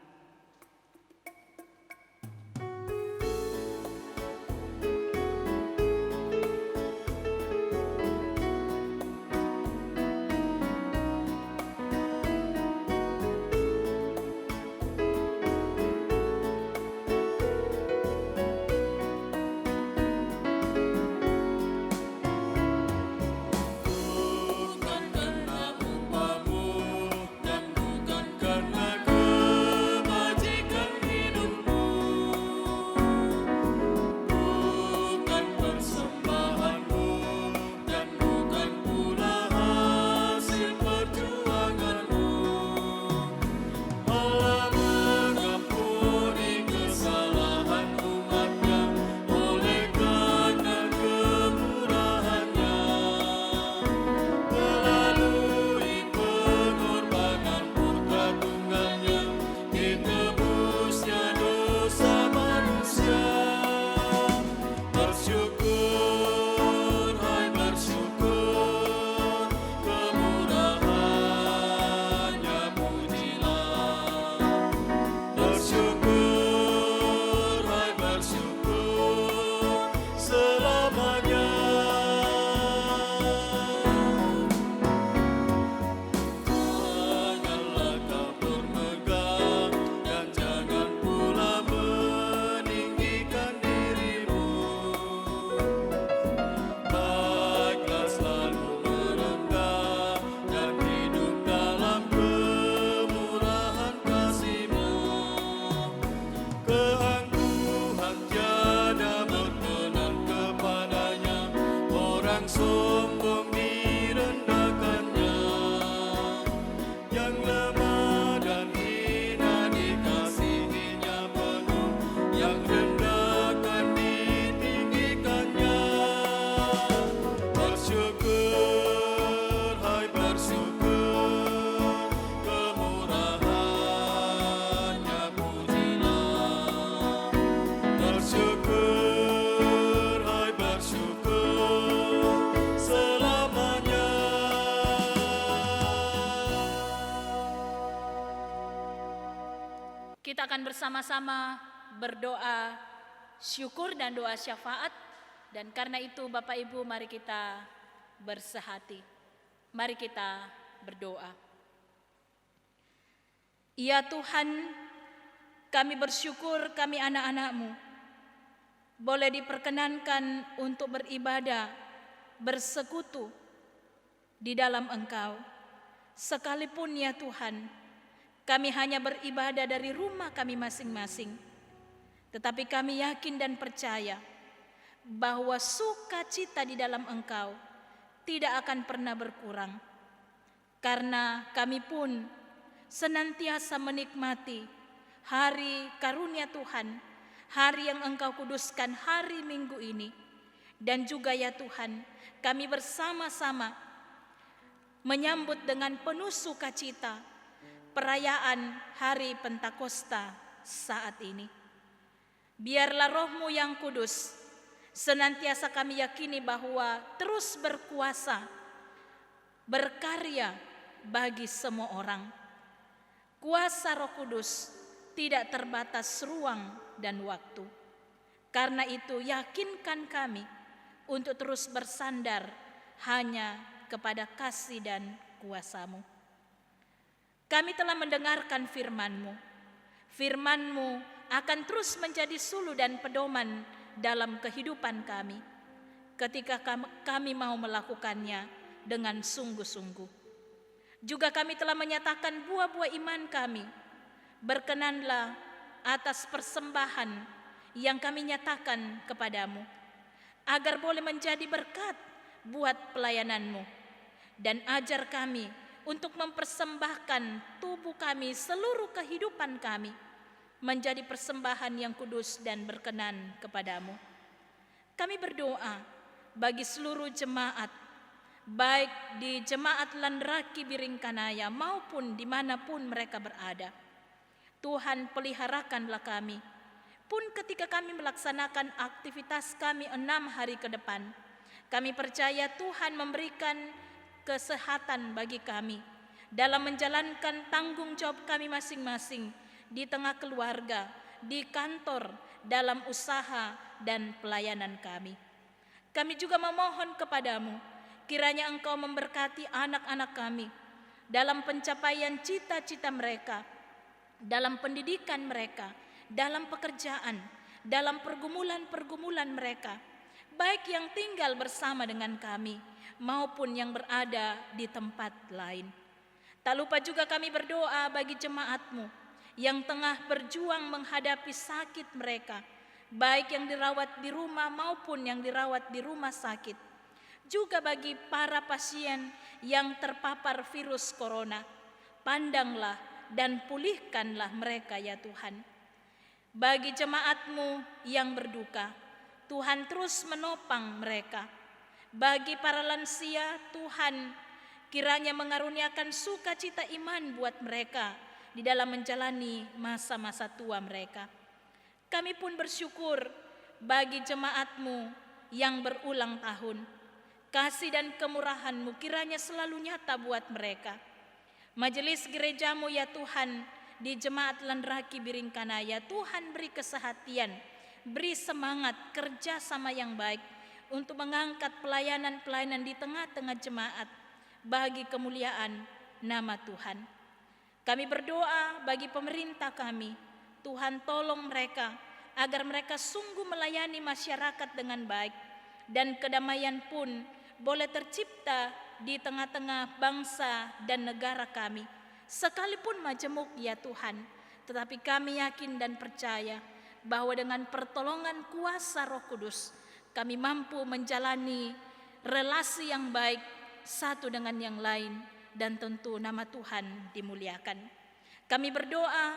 Kita akan bersama-sama berdoa syukur dan doa syafaat, dan karena itu Bapak Ibu mari kita bersehati. Mari kita berdoa. Ya Tuhan, kami bersyukur kami anak-anak-Mu boleh diperkenankan untuk beribadah, bersekutu di dalam Engkau. Sekalipun ya Tuhan, kami hanya beribadah dari rumah kami masing-masing, tetapi kami yakin dan percaya bahwa sukacita di dalam Engkau tidak akan pernah berkurang, karena kami pun senantiasa menikmati hari karunia Tuhan, hari yang Engkau kuduskan hari Minggu ini. Dan juga ya Tuhan, kami bersama-sama menyambut dengan penuh sukacita perayaan hari Pentakosta saat ini. Biarlah Roh-Mu yang kudus senantiasa kami yakini bahwa terus berkuasa, berkarya bagi semua orang. Kuasa Roh Kudus tidak terbatas ruang dan waktu. Karena itu yakinkan kami untuk terus bersandar hanya kepada kasih dan kuasa-Mu. Kami telah mendengarkan firman-Mu. Firman-Mu akan terus menjadi sulu dan pedoman dalam kehidupan kami. Ketika kami mau melakukannya, dengan sungguh-sungguh. Juga kami telah menyatakan buah-buah iman kami. Berkenanlah atas persembahan yang kami nyatakan kepadamu, agar boleh menjadi berkat buat pelayananmu. Dan ajar kami untuk mempersembahkan tubuh kami, seluruh kehidupan kami, menjadi persembahan yang kudus dan berkenan kepadamu. Kami berdoa bagi seluruh jemaat, baik di Jemaat Landraki Biringkanaya maupun dimanapun mereka berada. Tuhan, peliharakanlah kami, pun ketika kami melaksanakan aktivitas kami 6 hari ke depan. Kami percaya Tuhan memberikan kesehatan bagi kami dalam menjalankan tanggung jawab kami masing-masing di tengah keluarga, di kantor, dalam usaha dan pelayanan kami. Kami juga memohon kepadamu, kiranya Engkau memberkati anak-anak kami dalam pencapaian cita-cita mereka, dalam pendidikan mereka, dalam pekerjaan, dalam pergumulan-pergumulan mereka, baik yang tinggal bersama dengan kami maupun yang berada di tempat lain. Tak lupa juga kami berdoa bagi jemaat-Mu yang tengah berjuang menghadapi sakit mereka, baik yang dirawat di rumah maupun yang dirawat di rumah sakit. Juga bagi para pasien yang terpapar virus corona, pandanglah dan pulihkanlah mereka ya Tuhan. Bagi jemaat-Mu yang berduka, Tuhan terus menopang mereka. Bagi para lansia, Tuhan kiranya mengaruniakan sukacita iman buat mereka di dalam menjalani masa-masa tua mereka. Kami pun bersyukur bagi jemaat-Mu yang berulang tahun. Kasih dan kemurahan-Mu kiranya selalu nyata buat mereka. Majelis gereja-Mu ya Tuhan, di Jemaat Landraki Biringkanaya, Tuhan beri kesehatan, beri semangat kerja sama yang baik untuk mengangkat pelayanan-pelayanan di tengah-tengah jemaat bagi kemuliaan nama Tuhan. Kami berdoa bagi pemerintah kami, Tuhan tolong mereka agar mereka sungguh melayani masyarakat dengan baik, dan kedamaian pun boleh tercipta di tengah-tengah bangsa dan negara kami, sekalipun majemuk ya Tuhan. Tetapi kami yakin dan percaya bahwa dengan pertolongan kuasa Roh Kudus, kami mampu menjalani relasi yang baik satu dengan yang lain, dan tentu nama Tuhan dimuliakan. Kami berdoa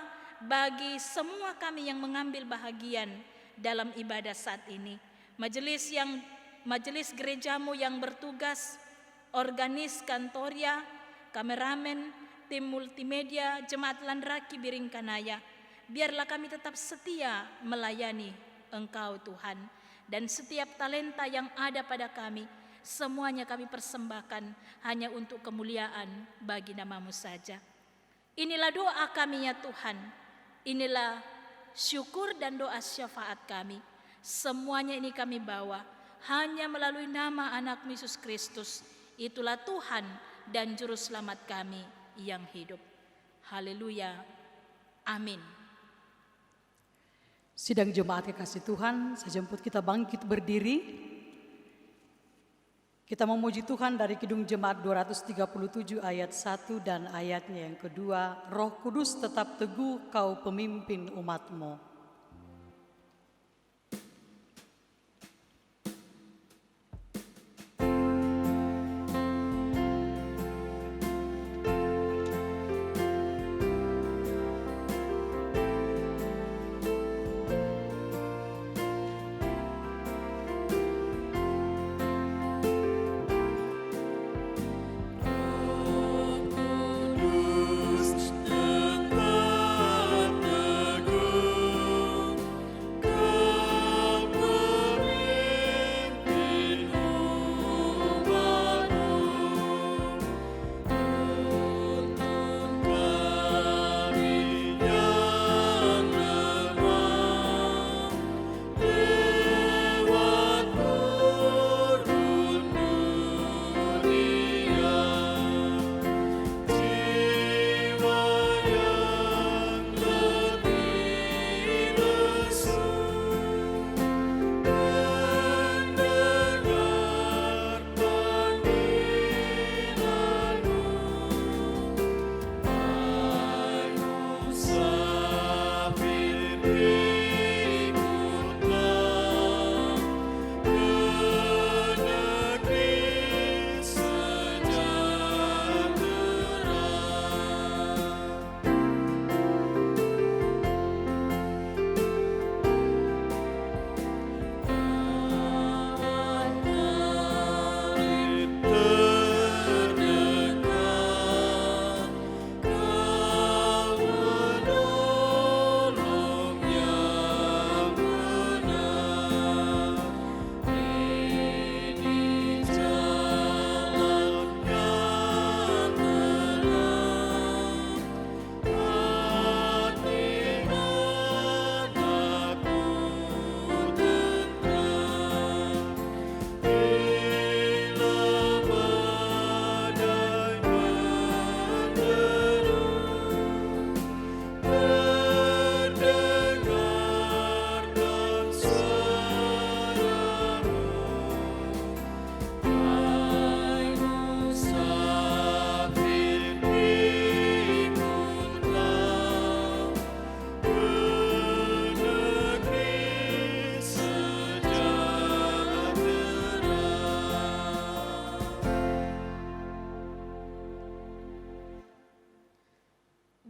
bagi semua kami yang mengambil bahagian dalam ibadah saat ini, majelis gereja-Mu yang bertugas, organis kantoria, kameramen, tim multimedia, Jemaat Landraki Biringkanaya, biarlah kami tetap setia melayani Engkau Tuhan, dan setiap talenta yang ada pada kami, semuanya kami persembahkan hanya untuk kemuliaan bagi nama-Mu saja. Inilah doa kami ya Tuhan, inilah syukur dan doa syafaat kami. Semuanya ini kami bawa hanya melalui nama anak Yesus Kristus. Itulah Tuhan dan Juru Selamat kami yang hidup. Haleluya. Amin. Sidang jemaat kekasih Tuhan, saya jemput kita bangkit berdiri. Kita memuji Tuhan dari Kidung Jemaat 237 ayat 1 dan ayatnya yang kedua. Roh Kudus tetap teguh kau pemimpin umat-Mu. Tetap teguh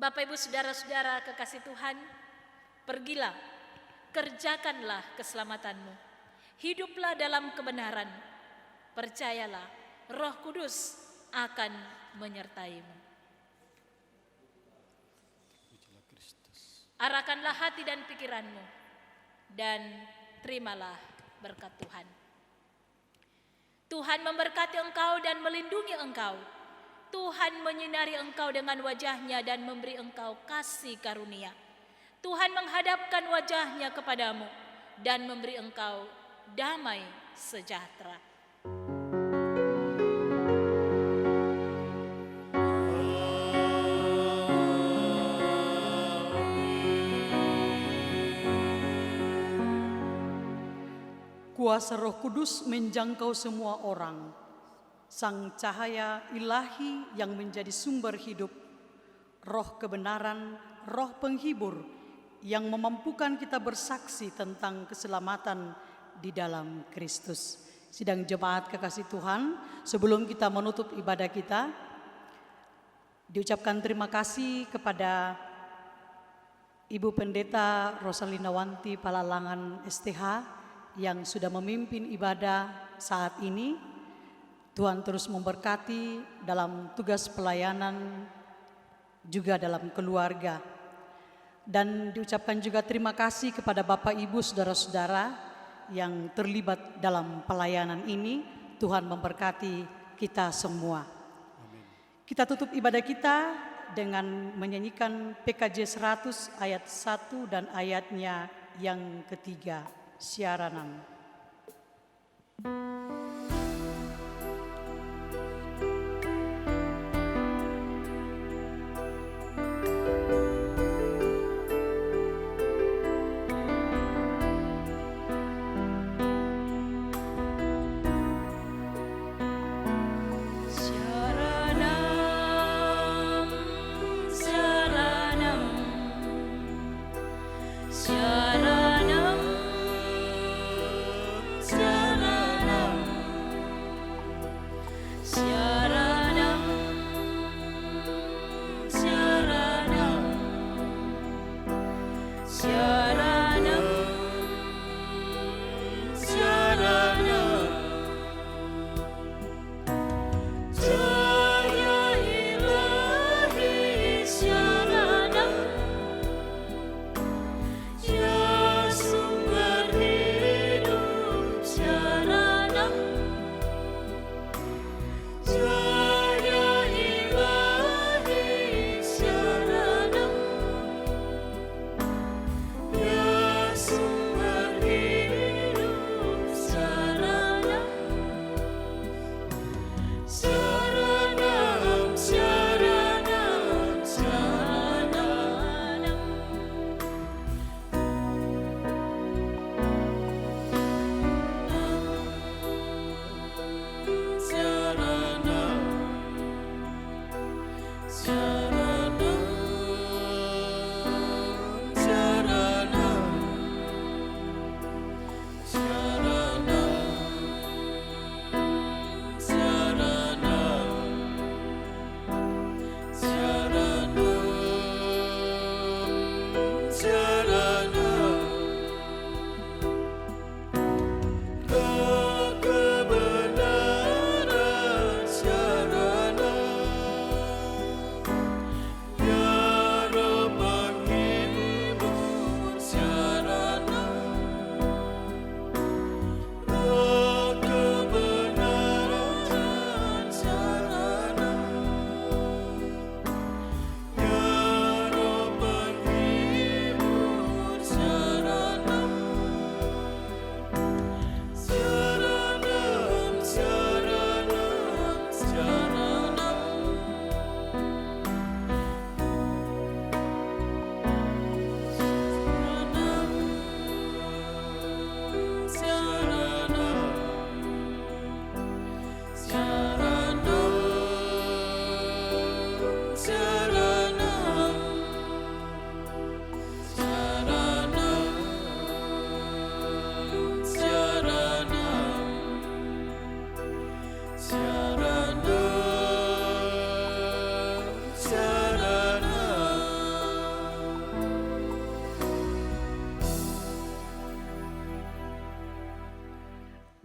Bapak Ibu saudara-saudara kekasih Tuhan, pergilah, kerjakanlah keselamatanmu. Hiduplah dalam kebenaran. Percayalah, Roh Kudus akan menyertaimu. Arahkanlah hati dan pikiranmu dan terimalah berkat Tuhan. Tuhan memberkati engkau dan melindungi engkau. Tuhan menyinari engkau dengan wajah-Nya dan memberi engkau kasih karunia. Tuhan menghadapkan wajah-Nya kepadamu dan memberi engkau damai sejahtera. Kuasa Roh Kudus menjangkau semua orang. Sang cahaya ilahi yang menjadi sumber hidup, roh kebenaran, roh penghibur yang memampukan kita bersaksi tentang keselamatan di dalam Kristus. Sidang jemaat kekasih Tuhan, sebelum kita menutup ibadah kita, diucapkan terima kasih kepada Ibu Pendeta Rosalina Wanti Palalangan STH yang sudah memimpin ibadah saat ini. Tuhan terus memberkati dalam tugas pelayanan, juga dalam keluarga. Dan diucapkan juga terima kasih kepada Bapak Ibu saudara-saudara yang terlibat dalam pelayanan ini. Tuhan memberkati kita semua. Amin. Kita tutup ibadah kita dengan menyanyikan PKJ 100 ayat 1 dan ayatnya yang ketiga, Syaranan.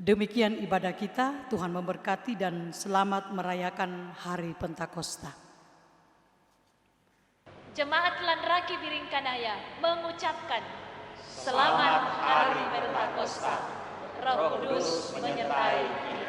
Demikian ibadah kita, Tuhan memberkati dan selamat merayakan Hari Pentakosta. Jemaat Lanraki Biringkanaya mengucapkan Selamat Hari Pentakosta. Roh Kudus menyertai kita.